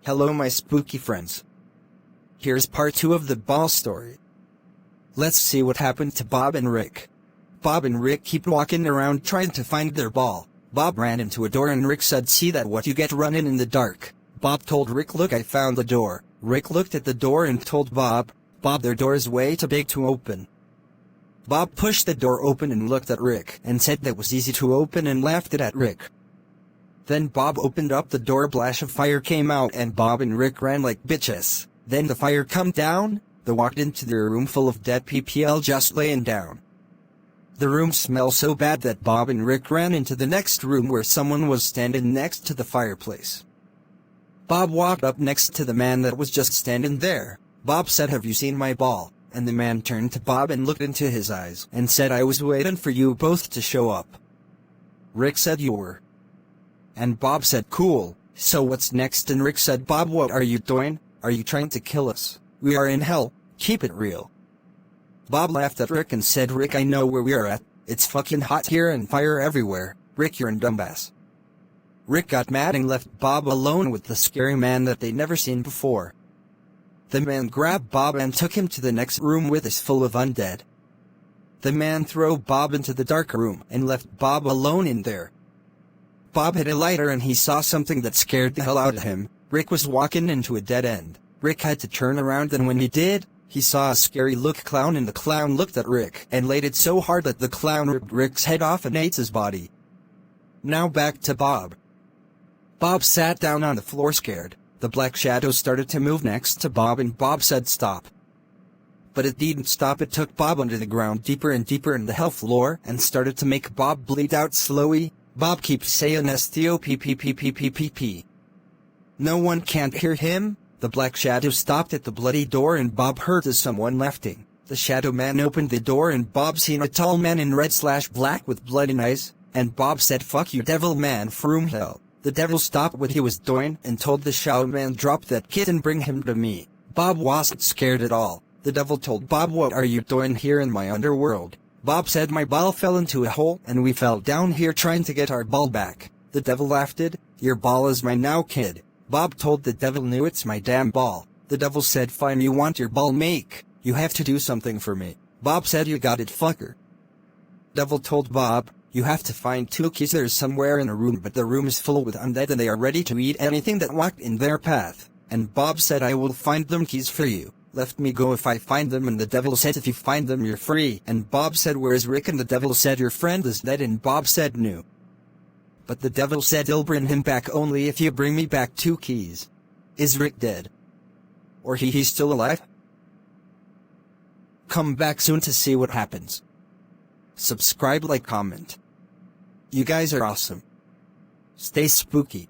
Hello my spooky friends. Here's part 2 of the ball story. Let's see what happened to Bob and Rick. Bob and Rick keep walking around trying to find their ball. Bob ran into a door and Rick said, "See that what you get running in the dark." Bob told Rick, "Look, I found the door." Rick looked at the door and told Bob, "Their door is way too big to open." Bob pushed the door open and looked at Rick and said that was easy to open and laughed at Rick. Then Bob opened up the door, a flash of fire came out and Bob and Rick ran like bitches. Then the fire come down, they walked into their room full of dead people just laying down. The room smelled so bad that Bob and Rick ran into the next room where someone was standing next to the fireplace. Bob walked up next to the man that was just standing there. Bob said, "Have you seen my ball?" And the man turned to Bob and looked into his eyes and said, "I was waiting for you both to show up." Rick said, "You were?" And Bob said, "Cool, so what's next?" And Rick said, "Bob, what are you doing? Are you trying to kill us? We are in hell, keep it real." Bob laughed at Rick and said, "Rick, I know where we are at. It's fucking hot here and fire everywhere. Rick, you're a dumbass." Rick got mad and left Bob alone with the scary man that they'd never seen before. The man grabbed Bob and took him to the next room with us full of undead. The man threw Bob into the dark room and left Bob alone in there. Bob had a lighter and he saw something that scared the hell out of him. Rick was walking into a dead end. Rick had to turn around, and when he did, he saw a scary look clown, and the clown looked at Rick and laid it so hard that the clown ripped Rick's head off and ate his body. Now back to Bob. Bob sat down on the floor scared. The black shadow started to move next to Bob and Bob said, "Stop." But it didn't stop. It took Bob under the ground deeper and deeper in the hell floor and started to make Bob bleed out slowly. Bob keeps saying "S-T-O-P-P-P-P-P-P-P." No one can't hear him. The black shadow stopped at the bloody door and Bob heard someone laughing. The shadow man opened the door and Bob seen a tall man in red/black with bloody eyes, and Bob said, "Fuck you, devil man from hell." The devil stopped what he was doing and told the shadow man, "Drop that kid and bring him to me." Bob wasn't scared at all. The devil told Bob, "What are you doing here in my underworld?" Bob said, "My ball fell into a hole and we fell down here trying to get our ball back." The devil laughed. "Your ball is mine now, kid." Bob told the devil, "No, it's my damn ball." The devil said, "Fine, you want your ball, make. You have to do something for me." Bob said, "You got it, fucker." Devil told Bob, "You have to find 2 keys. There's somewhere in a room, but the room is full with undead and they are ready to eat anything that walked in their path." And Bob said, "I will find them keys for you. Let me go if I find them." And the devil said, "If you find them, you're free." And Bob said, "Where is Rick?" And the devil said, "Your friend is dead." And Bob said, "No." But the devil said, "I'll bring him back only if you bring me back 2 keys. Is Rick dead? Or he's still alive? Come back soon to see what happens. Subscribe, like, comment. You guys are awesome. Stay spooky.